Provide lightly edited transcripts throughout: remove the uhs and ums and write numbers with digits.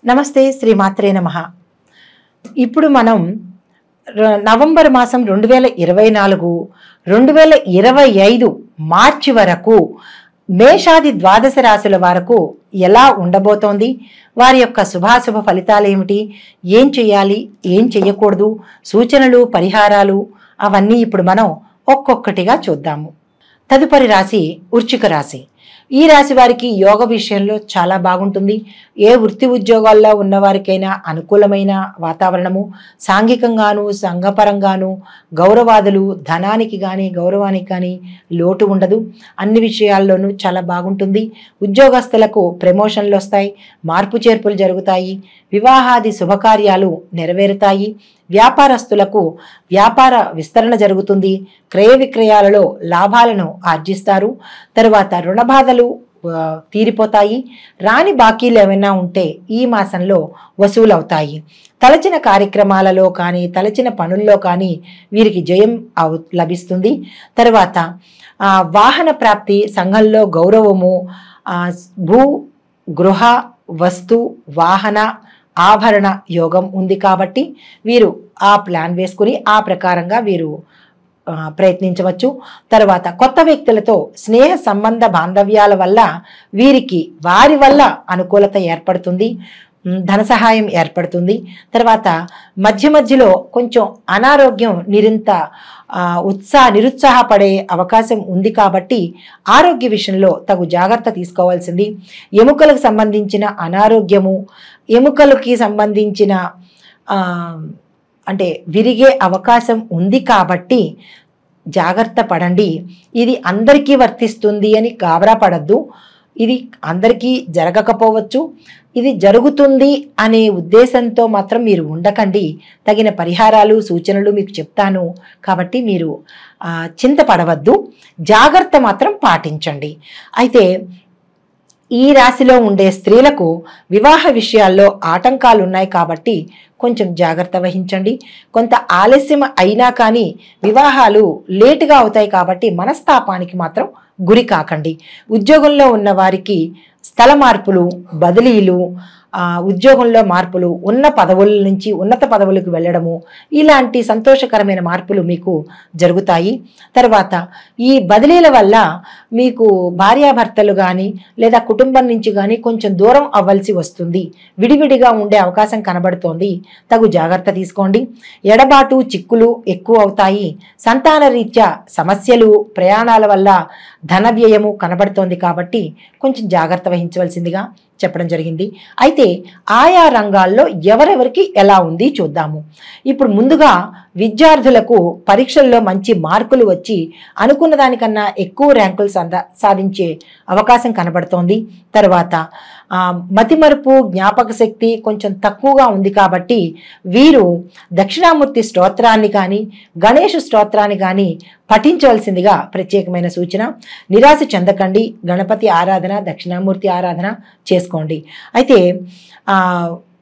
నమస్తే శ్రీమాత్రే నమః. ఇప్పుడు మనం నవంబర్ మాసం 2024, 2025 మార్చి వరకు మేషాది ద్వాదశ రాశుల వరకు ఎలా ఉండబోతోంది, వారి యొక్క శుభాశుభ ఫలితాలు ఏమిటి, ఏం చేయాలి, ఏం చేయకూడదు, సూచనలు, పరిహారాలు అవన్నీ ఇప్పుడు మనం ఒక్కొక్కటిగా చూద్దాము. తదుపరి రాశి వృశ్చిక రాశి. ఈ రాశి వారికి యోగ విషయంలో చాలా బాగుంటుంది. ఏ వృత్తి ఉద్యోగాల్లో ఉన్నవారికైనా అనుకూలమైన వాతావరణము, సాంఘికంగాను సంఘపరంగాను గౌరవాదులు, ధనానికి కానీ గౌరవానికి కానీ లోటు ఉండదు. అన్ని విషయాల్లోనూ చాలా బాగుంటుంది. ఉద్యోగస్తులకు ప్రమోషన్లు వస్తాయి, మార్పు చేర్పులు జరుగుతాయి, వివాహాది శుభకార్యాలు నెరవేరుతాయి. వ్యాపారస్తులకు వ్యాపార విస్తరణ జరుగుతుంది. క్రయ విక్రయాలలో లాభాలను ఆర్జిస్తారు. తరువాత రుణ బాధలు తీరిపోతాయి. రాని బాకీలు ఏమైనా ఉంటే ఈ మాసంలో వసూలవుతాయి. తలచిన కార్యక్రమాలలో కానీ తలచిన పనుల్లో కానీ వీరికి జయం లభిస్తుంది. తర్వాత వాహన ప్రాప్తి, సంఘంలో గౌరవము, భూ గృహ వస్తు వాహన ఆభరణ యోగం ఉంది కాబట్టి వీరు ఆ ప్లాన్ వేసుకుని ఆ ప్రకారంగా వీరు ప్రయత్నించవచ్చు. తర్వాత కొత్త వ్యక్తులతో స్నేహ సంబంధ బాంధవ్యాల వల్ల వీరికి వారి వల్ల అనుకూలత ఏర్పడుతుంది, ధన సహాయం ఏర్పడుతుంది. తర్వాత మధ్య మధ్యలో కొంచెం అనారోగ్యం నిరుత్సాహపడే అవకాశం ఉంది కాబట్టి ఆరోగ్య విషయంలో తగు జాగ్రత్త తీసుకోవాల్సింది. ఎముకలకు సంబంధించిన అనారోగ్యము, ఎముకలకి సంబంధించిన అంటే విరిగే అవకాశం ఉంది కాబట్టి జాగ్రత్త పడండి. ఇది అందరికీ వర్తిస్తుంది అని గాబరా పడద్దు. ఇది అందరికీ జరగకపోవచ్చు, ఇది జరుగుతుంది అనే ఉద్దేశంతో మాత్రం మీరు ఉండకండి. తగిన పరిహారాలు సూచనలు మీకు చెప్తాను కాబట్టి మీరు చింతపడవద్దు, జాగ్రత్త మాత్రం పాటించండి. అయితే ఈ రాశిలో ఉండే స్త్రీలకు వివాహ విషయాల్లో ఆటంకాలు ఉన్నాయి కాబట్టి కొంచెం జాగ్రత్త వహించండి. కొంత ఆలస్యం అయినా కానీ వివాహాలు లేటుగా అవుతాయి కాబట్టి మనస్తాపానికి మాత్రం గురి కాకండి. ఉద్యోగంలో ఉన్న వారికి స్థల మార్పులు, బదిలీలు, ఉద్యోగంలో మార్పులు, ఉన్న పదవుల నుంచి ఉన్నత పదవులకు వెళ్ళడము, ఇలాంటి సంతోషకరమైన మార్పులు మీకు జరుగుతాయి. తర్వాత ఈ బదిలీల వల్ల మీకు భార్యాభర్తలు కానీ లేదా కుటుంబం నుంచి కానీ కొంచెం దూరం అవ్వాల్సి వస్తుంది. విడివిడిగా ఉండే అవకాశం కనబడుతోంది. తగు జాగ్రత్త తీసుకోండి. ఎడబాటు చిక్కులు ఎక్కువ అవుతాయి. సంతాన రీత్యా సమస్యలు, ప్రయాణాల వల్ల ధన వ్యయము కనబడుతోంది కాబట్టి కొంచెం జాగ్రత్త వహించవలసిందిగా చెప్పడం జరిగింది. అయితే ఆయా రంగాల్లో ఎవరెవరికి ఎలా ఉంది చూద్దాము. ఇప్పుడు ముందుగా విద్యార్థులకు పరీక్షల్లో మంచి మార్కులు వచ్చి అనుకున్న దానికన్నా ఎక్కువ ర్యాంకులు సాధించే అవకాశం కనబడుతోంది. తర్వాత మతిమరుపు, జ్ఞాపక శక్తి కొంచెం తక్కువగా ఉంది కాబట్టి వీరు దక్షిణామూర్తి స్తోత్రాన్ని కానీ గణేష్ స్తోత్రాన్ని కానీ పఠించవలసిందిగా ప్రత్యేకమైన సూచన. నిరాశ చెందకండి. గణపతి ఆరాధన, దక్షిణామూర్తి ఆరాధన చేసుకోండి. అయితే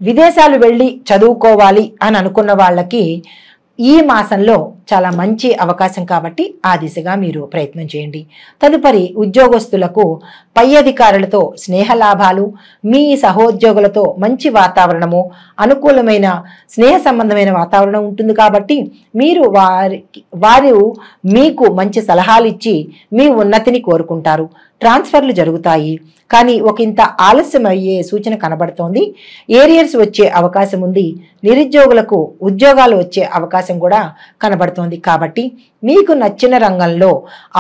విదేశాలు వెళ్ళి చదువుకోవాలి అని అనుకున్న వాళ్ళకి ఈ మాసంలో చాలా మంచి అవకాశం కాబట్టి ఆ దిశగా మీరు ప్రయత్నం చేయండి. తదుపరి ఉద్యోగస్తులకు పై అధికారులతో స్నేహ లాభాలు, మీ సహోద్యోగులతో మంచి వాతావరణము, అనుకూలమైన స్నేహ సంబంధమైన వాతావరణం ఉంటుంది కాబట్టి మీరు వారు మీకు మంచి సలహాలు ఇచ్చి మీ ఉన్నతిని కోరుకుంటారు. ట్రాన్స్ఫర్లు జరుగుతాయి కానీ ఒకంత ఆలస్యం అయ్యే సూచన కనబడుతోంది. ఏరియర్స్ వచ్చే అవకాశం ఉంది. నిరుద్యోగులకు ఉద్యోగాలు వచ్చే అవకాశం కూడా కనబడుతోంది కాబట్టి మీకు నచ్చిన రంగంలో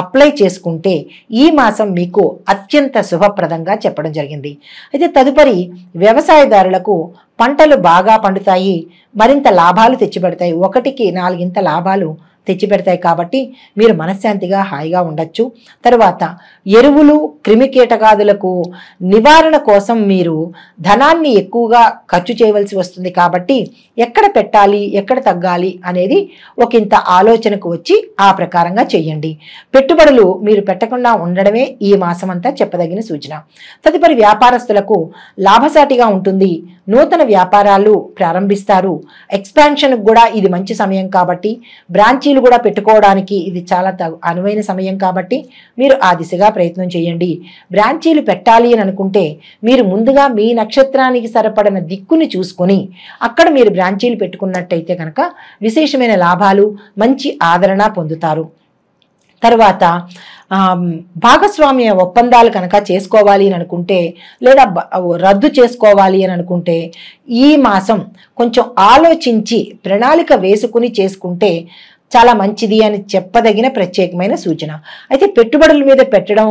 అప్లై చేసుకుంటే ఈ మాసం మీకు అత్యంత శుభప్రదంగా చెప్పడం జరిగింది. అయితే తదుపరి వ్యవసాయదారులకు పంటలు బాగా పండుతాయి, మరింత లాభాలు తెచ్చిపెడతాయి. 1కి 4 లాభాలు తెచ్చిపెడతాయి కాబట్టి మీరు మనశ్శాంతిగా హాయిగా ఉండొచ్చు. తర్వాత ఎరువులు, క్రిమికీటకాదులకు నివారణ కోసం మీరు ధనాన్ని ఎక్కువగా ఖర్చు చేయవలసి వస్తుంది కాబట్టి ఎక్కడ పెట్టాలి, ఎక్కడ తగ్గాలి అనేది ఒకంత ఆలోచనకు వచ్చి ఆ ప్రకారంగా చేయండి. పెట్టుబడులు మీరు పెట్టకుండా ఉండడమే ఈ మాసం అంతా చెప్పదగిన సూచన. తదుపరి వ్యాపారస్తులకు లాభసాటిగా ఉంటుంది. నూతన వ్యాపారాలు ప్రారంభిస్తారు. ఎక్స్పాన్షన్ కూడా ఇది మంచి సమయం కాబట్టి, బ్రాంచీలు కూడా పెట్టుకోవడానికి ఇది చాలా అనువైన సమయం కాబట్టి మీరు ఆ దిశగా ప్రయత్నం చేయండి. బ్రాంచీలు పెట్టాలి అని అనుకుంటే మీరు ముందుగా మీ నక్షత్రానికి సరిపడిన దిక్కుని చూసుకొని అక్కడ మీరు బ్రాంచీలు పెట్టుకున్నట్టయితే కనుక విశేషమైన లాభాలు, మంచి ఆదరణ పొందుతారు. తర్వాత భాగస్వామ్య ఒప్పందాలు కనుక చేసుకోవాలి అని అనుకుంటే లేదా రద్దు చేసుకోవాలి అని అనుకుంటే ఈ మాసం కొంచెం ఆలోచించి ప్రణాళిక వేసుకుని చేసుకుంటే చాలా మంచిది అని చెప్పదగిన ప్రత్యేకమైన సూచన. అయితే పెట్టుబడుల మీద పెట్టడం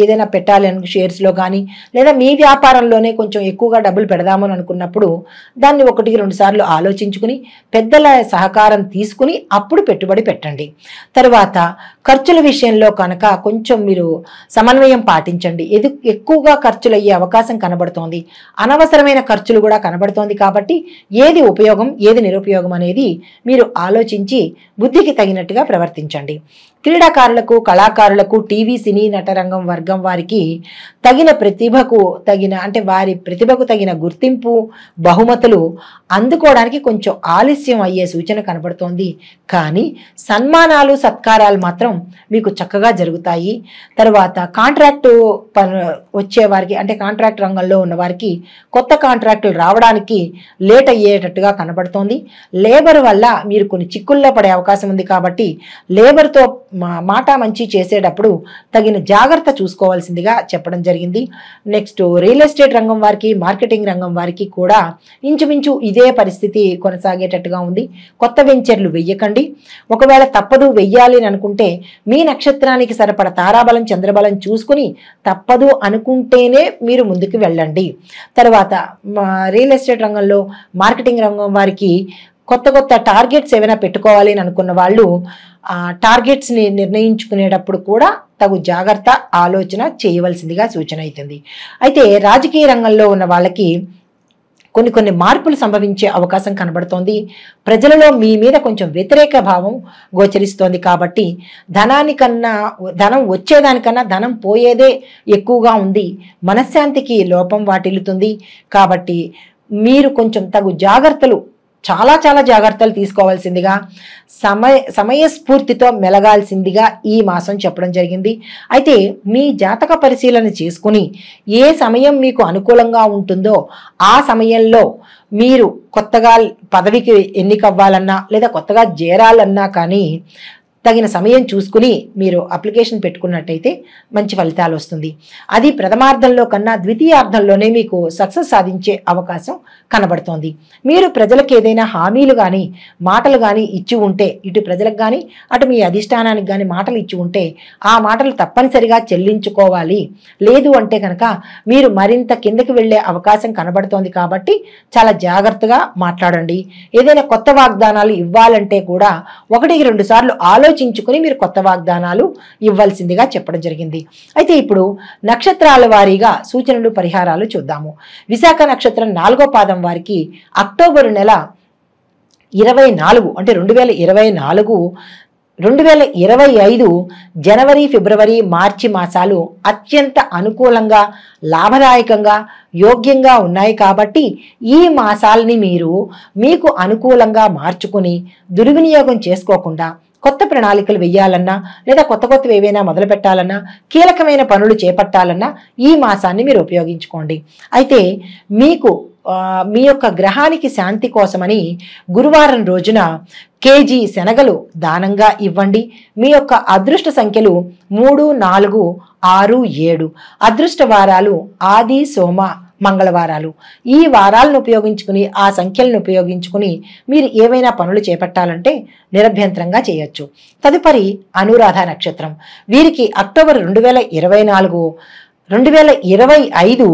ఏదైనా పెట్టాలి అని షేర్స్లో కానీ లేదా మీ వ్యాపారంలోనే కొంచెం ఎక్కువగా డబ్బులు పెడదామని అనుకున్నప్పుడు దాన్ని 1-2 సార్లు ఆలోచించుకుని పెద్దల సహకారం తీసుకుని అప్పుడు పెట్టుబడి పెట్టండి. తర్వాత ఖర్చుల విషయంలో కనుక కొంచెం మీరు సమన్వయం పాటించండి. ఎక్కువగా ఖర్చులు అయ్యే అవకాశం కనబడుతోంది, అనవసరమైన ఖర్చులు కూడా కనబడుతోంది కాబట్టి ఏది ఉపయోగం ఏది నిరుపయోగం అనేది మీరు ఆలోచించి బుద్ధికి తగినట్టుగా ప్రవర్తించండి. క్రీడాకారులకు, కళాకారులకు, టీవీ సినీ నటరంగం వర్గం వారికి తగిన ప్రతిభకు తగిన వారి ప్రతిభకు తగిన గుర్తింపు, బహుమతులు అందుకోవడానికి కొంచెం ఆలస్యం అయ్యే సూచన కనబడుతోంది. కానీ సన్మానాలు, సత్కారాలు మాత్రం మీకు చక్కగా జరుగుతాయి. తర్వాత కాంట్రాక్టు వచ్చే వారికి కాంట్రాక్ట్ రంగంలో ఉన్న వారికి కొత్త కాంట్రాక్టులు రావడానికి లేట్ అయ్యేటట్టుగా కనబడుతోంది. లేబర్ వల్ల మీరు కొన్ని చిక్కుల్లో పడే అవకాశం ఉంది కాబట్టి లేబర్తో మాట మంచి చేసేటప్పుడు తగిన జాగ్రత్త చూసుకోవాల్సిందిగా చెప్పడం జరిగింది. నెక్స్ట్ రియల్ ఎస్టేట్ రంగం వారికి, మార్కెటింగ్ రంగం వారికి కూడా ఇంచుమించు ఇదే పరిస్థితి కొనసాగేటట్టుగా ఉంది. కొత్త వెంచర్లు వెయ్యకండి. ఒకవేళ తప్పదు వెయ్యాలి అని అనుకుంటే మీ నక్షత్రానికి సరిపడ తారాబలం, చంద్రబలం చూసుకుని తప్పదు అనుకుంటేనే మీరు ముందుకు వెళ్ళండి. తర్వాత రియల్ ఎస్టేట్ రంగంలో, మార్కెటింగ్ రంగం వారికి కొత్త టార్గెట్స్ ఏమైనా పెట్టుకోవాలి అని అనుకున్న వాళ్ళు టార్గెట్స్ని నిర్ణయించుకునేటప్పుడు కూడా తగు జాగ్రత్త ఆలోచన చేయవలసిందిగా సూచన అవుతుంది. అయితే రాజకీయ రంగంలో ఉన్న వాళ్ళకి కొన్ని మార్పులు సంభవించే అవకాశం కనబడుతోంది. ప్రజలలో మీ మీద కొంచెం వ్యతిరేక భావం గోచరిస్తోంది కాబట్టి ధనం వచ్చేదానికన్నా ధనం పోయేదే ఎక్కువగా ఉంది. మనశ్శాంతికి లోపం వాటిల్లుతుంది. కాబట్టి మీరు కొంచెం తగు జాగ్రత్తలు, చాలా జాగ్రత్తలు తీసుకోవాల్సిందిగా, సమయస్ఫూర్తితో మెలగాల్సిందిగా ఈ మాసం చెప్పడం జరిగింది. అయితే మీ జాతక పరిశీలన చేసుకుని ఏ సమయం మీకు అనుకూలంగా ఉంటుందో ఆ సమయంలో మీరు కొత్తగా పదవికి ఎన్నికవ్వాలన్నా లేదా కొత్తగా చేరాలన్నా కానీ తగిన సమయం చూసుకుని మీరు అప్లికేషన్ పెట్టుకున్నట్టయితే మంచి ఫలితాలు వస్తుంది. అది ప్రథమార్థంలో కన్నా ద్వితీయార్థంలోనే మీకు సక్సెస్ సాధించే అవకాశం కనబడుతోంది. మీరు ప్రజలకు ఏదైనా హామీలు కానీ మాటలు కానీ ఇచ్చి ఉంటే, ఇటు ప్రజలకు కానీ అటు మీ అధిష్టానానికి కానీ మాటలు ఇచ్చి ఉంటే ఆ మాటలు తప్పనిసరిగా చెల్లించుకోవాలి. లేదు అంటే కనుక మీరు మరింత కిందకి వెళ్ళే అవకాశం కనబడుతోంది. కాబట్టి చాలా జాగ్రత్తగా మాట్లాడండి. ఏదైనా కొత్త వాగ్దానాలు ఇవ్వాలంటే కూడా 1-2 సార్లు ఆలోచించుకుని మీరు కొత్త వాగ్దానాలు ఇవ్వాల్సిందిగా చెప్పడం జరిగింది. అయితే ఇప్పుడు నక్షత్రాల వారీగా సూచనలు, పరిహారాలు చూద్దాము. విశాఖ నక్షత్రం 4వ పాదం వారికి అక్టోబరు నెల 24 అంటే 2024, 2025 జనవరి, ఫిబ్రవరి, మార్చి మాసాలు అత్యంత అనుకూలంగా, లాభదాయకంగా, యోగ్యంగా ఉన్నాయి. కాబట్టి ఈ మాసాలని మీరు మీకు అనుకూలంగా మార్చుకుని దుర్వినియోగం చేసుకోకుండా కొత్త ప్రణాళికలు వెయ్యాలన్నా లేదా కొత్తవి ఏవైనా మొదలు పెట్టాలన్నా, కీలకమైన పనులు చేపట్టాలన్నా ఈ మాసాన్ని మీరు ఉపయోగించుకోండి. అయితే మీకు మీ యొక్క గ్రహానికి శాంతి కోసమని గురువారం రోజున కేజీ శనగలు దానంగా ఇవ్వండి. మీ యొక్క అదృష్ట సంఖ్యలు 3, 4, 6, 7. అదృష్ట వారాలు ఆది, సోమ, మంగళవారాలు. ఈ వారాలను ఉపయోగించుకుని, ఆ సంఖ్యలను ఉపయోగించుకుని మీరు ఏవైనా పనులు చేపట్టాలంటే నిరభ్యంతరంగా చేయొచ్చు. తదుపరి అనురాధ నక్షత్రం. వీరికి అక్టోబర్ 2024, 2025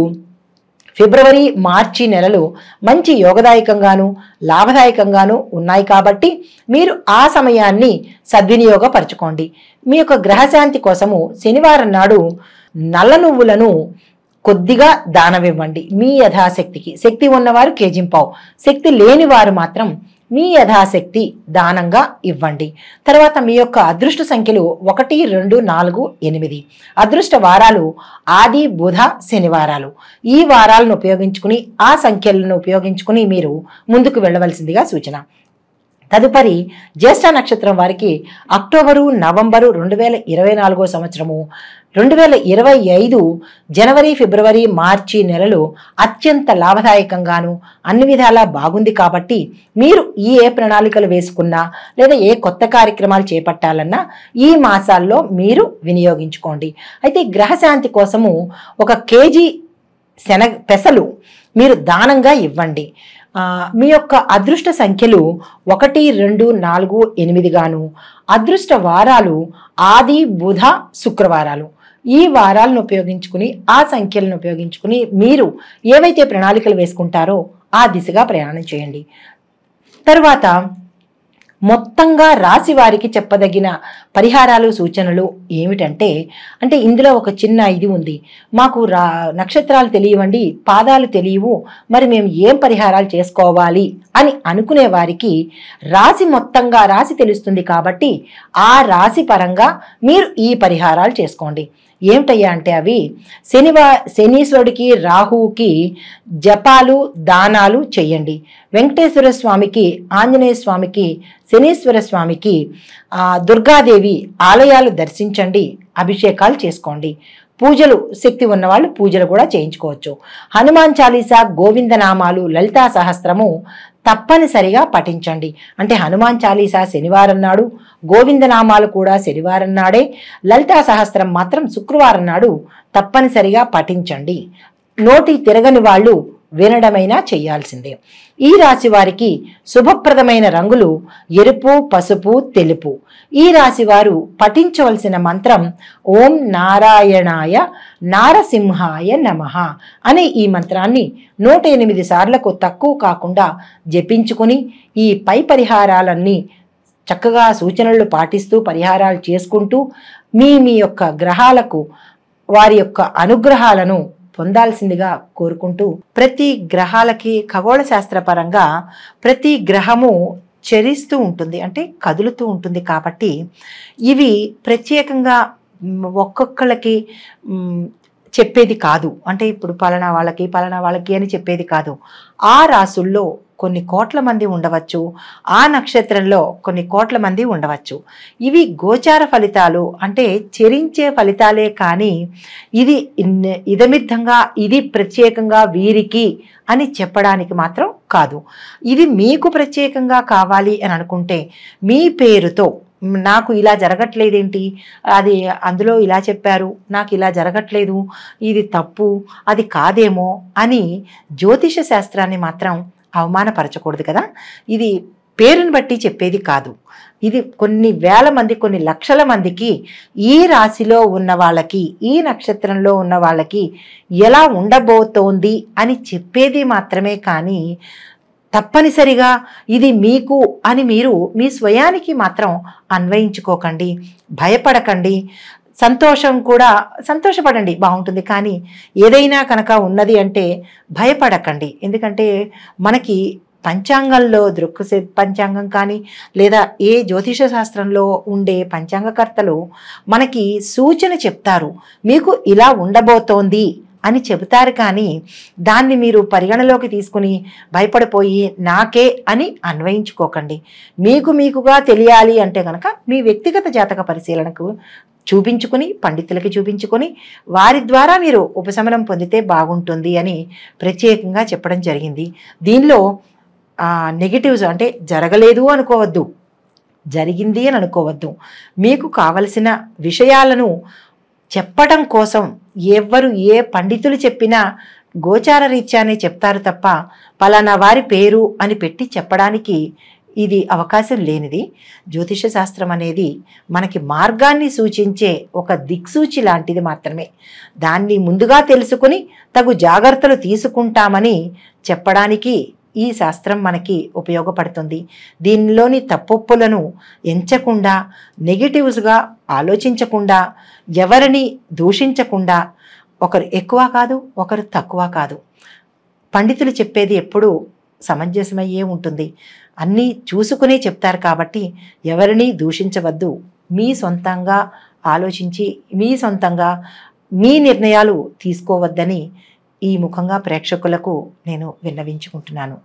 ఫిబ్రవరి, మార్చి నెలలు మంచి యోగదాయకంగాను, లాభదాయకంగాను ఉన్నాయి. కాబట్టి మీరు ఆ సమయాన్ని సద్వినియోగపరచుకోండి. మీ యొక్క గ్రహశాంతి కోసము శనివారం నాడు నల్ల నువ్వులను కొద్దిగా దానమివ్వండి. మీ యథాశక్తికి. శక్తి ఉన్నవారు కేజింపావు, శక్తి లేని వారు మాత్రం మీ యథాశక్తి దానంగా ఇవ్వండి. తర్వాత మీ యొక్క అదృష్ట సంఖ్యలు 1, 2, 4, 8. అదృష్ట వారాలు ఆది, బుధ, శనివారాలు. ఈ వారాలను ఉపయోగించుకుని ఆ సంఖ్యలను ఉపయోగించుకుని మీరు ముందుకు వెళ్ళవలసిందిగా సూచన. తదుపరి జ్యేష్ఠ నక్షత్రం వారికి అక్టోబరు, నవంబరు 2024 సంవత్సరము, 2025 జనవరి, ఫిబ్రవరి, మార్చి నెలలు అత్యంత లాభదాయకంగాను అన్ని విధాలా బాగుంది. కాబట్టి మీరు ఏ ప్రణాళికలు వేసుకున్నా లేదా ఏ కొత్త కార్యక్రమాలు చేపట్టాలన్నా ఈ మాసాల్లో మీరు వినియోగించుకోండి. అయితే గ్రహశాంతి కోసము 1 కేజీ పెసలు మీరు దానంగా ఇవ్వండి. మీ యొక్క అదృష్ట సంఖ్యలు 1, 2, 4, 8 గాను, అదృష్ట వారాలు ఆది, బుధ, శుక్రవారాలు. ఈ వారాలను ఉపయోగించుకుని ఆ సంఖ్యలను ఉపయోగించుకుని మీరు ఏవైతే ప్రణాళికలు వేసుకుంటారో ఆ దిశగా ప్రయాణం చేయండి. తరువాత మొత్తంగా రాశి వారికి చెప్పదగిన పరిహారాలు, సూచనలు ఏమిటంటే, ఇందులో ఒక చిన్న ఇది ఉంది. మాకు నక్షత్రాలు తెలియవండి, పాదాలు తెలియవు, మరి మేము ఏం పరిహారాలు చేసుకోవాలి అని అనుకునే వారికి మొత్తంగా రాశి తెలుస్తుంది. కాబట్టి ఆ రాశి పరంగా మీరు ఈ పరిహారాలు చేసుకోండి. ఏమిటయ్యా అంటే అవి శనీశ్వరుడికి, రాహువుకి జపాలు, దానాలు చెయ్యండి. వెంకటేశ్వర స్వామికి, ఆంజనేయ స్వామికి, శనీశ్వర స్వామికి, దుర్గాదేవి ఆలయాలు దర్శించండి, అభిషేకాలు చేసుకోండి. పూజలు శక్తి ఉన్నవాళ్ళు పూజలు కూడా చేయించుకోవచ్చు. హనుమాన్ చాలీసా, గోవిందనామాలు, లలితా సహస్రము తప్పనిసరిగా పఠించండి. హనుమాన్ చాలీసా శనివారం నాడు, గోవిందనామాలు కూడా శనివారం నాడే, లలితా సహస్రం మాత్రం శుక్రవారం నాడు తప్పనిసరిగా పఠించండి. నోటి తిరగని వాళ్ళు వినడమైనా చేయాల్సిందే. ఈ రాశి వారికి శుభప్రదమైన రంగులు ఎరుపు, పసుపు, తెలుపు. ఈ రాశి వారు పఠించవలసిన మంత్రం ఓం నారాయణాయ నారసింహాయ నమః అనే ఈ మంత్రాన్ని 108 సార్లకు తక్కువ కాకుండా జపించుకుని ఈ పై పరిహారాలన్నీ చక్కగా సూచనలు పాటిస్తూ పరిహారాలు చేసుకుంటూ మీ యొక్క గ్రహాలకు వారి యొక్క అనుగ్రహాలను పొందాల్సిందిగా కోరుకుంటూ, ప్రతి గ్రహాలకి ఖగోళ శాస్త్రపరంగా ప్రతి గ్రహము చరిస్తూ ఉంటుంది, కదులుతూ ఉంటుంది. కాబట్టి ఇవి ప్రత్యేకంగా ఒక్కొక్కళ్ళకి చెప్పేది కాదు. ఇప్పుడు పలానా వాళ్ళకి అని చెప్పేది కాదు. ఆ రాసుల్లో కొన్ని కోట్ల మంది ఉండవచ్చు, ఆ నక్షత్రంలో కొన్ని కోట్ల మంది ఉండవచ్చు. ఇవి గోచార ఫలితాలు, చరించే ఫలితాలే కానీ ఇది ఇదమిద్ధంగా ఇది ప్రత్యేకంగా వీరికి అని చెప్పడానికి మాత్రం కాదు. ఇది మీకు ప్రత్యేకంగా కావాలి అని అనుకుంటే మీ పేరుతో నాకు ఇలా జరగట్లేదేంటి, అది అందులో ఇలా చెప్పారు, నాకు ఇలా జరగట్లేదు, ఇది తప్పు, అది కాదేమో అని జ్యోతిష శాస్త్రాన్ని మాత్రం అవమానపరచకూడదు కదా. ఇది పేరుని బట్టి చెప్పేది కాదు. ఇది కొన్ని వేల మంది, కొన్ని లక్షల మందికి ఈ రాశిలో ఉన్న వాళ్ళకి, ఈ నక్షత్రంలో ఉన్న వాళ్ళకి ఎలా ఉండబోతోంది అని చెప్పేది మాత్రమే కానీ తప్పనిసరిగా ఇది మీకు అని మీరు మీ స్వయానికి మాత్రం అన్వయించుకోకండి. భయపడకండి. సంతోషపడండి, బాగుంటుంది. కానీ ఏదైనా కనుక ఉన్నది అంటే భయపడకండి. ఎందుకంటే మనకి పంచాంగంలో దృక్సే పంచాంగం కానీ లేదా ఏ జ్యోతిష శాస్త్రంలో ఉండే పంచాంగకర్తలు మనకి సూచన చెప్తారు, మీకు ఇలా ఉండబోతోంది అని చెబుతారు. కానీ దాన్ని మీరు పరిగణలోకి తీసుకుని భయపడిపోయి నాకే అని అన్వయించుకోకండి. మీకుగా తెలియాలి అంటే కనుక మీ వ్యక్తిగత జాతక పరిశీలనకు చూపించుకుని, పండితులకి చూపించుకొని వారి ద్వారా మీరు ఉపశమనం పొందితే బాగుంటుంది అని ప్రత్యేకంగా చెప్పడం జరిగింది. దీనిలో నెగిటివ్స్ జరగలేదు అనుకోవద్దు, జరిగింది అని అనుకోవద్దు. మీకు కావలసిన విషయాలను చెప్పడం కోసం ఎవరు ఏ పండితులు చెప్పినా గోచార రీత్యానే చెప్తారు తప్ప పలానా వారి పేరు అని పెట్టి చెప్పడానికి ఇది అవకాశం లేనిది. జ్యోతిష శాస్త్రం అనేది మనకి మార్గాన్ని సూచించే ఒక దిక్సూచి లాంటిది మాత్రమే. దాన్ని ముందుగా తెలుసుకుని తగు జాగ్రత్తలు తీసుకుంటామని చెప్పడానికి ఈ శాస్త్రం మనకి ఉపయోగపడుతుంది. దీనిలోని తప్పొప్పులను ఎంచకుండా, నెగిటివ్స్గా ఆలోచించకుండా, ఎవరిని దూషించకుండా, ఒకరు ఎక్కువ కాదు, ఒకరు తక్కువ కాదు. పండితులు చెప్పేది ఎప్పుడూ సమంజసమయ్యే ఉంటుంది. అన్నీ చూసుకునే చెప్తారు కాబట్టి ఎవరిని దూషించవద్దు. మీ సొంతంగా ఆలోచించి మీ సొంతంగా మీ నిర్ణయాలు తీసుకోవద్దని ఈ ముఖంగా ప్రేక్షకులకు నేను విన్నవించుకుంటున్నాను.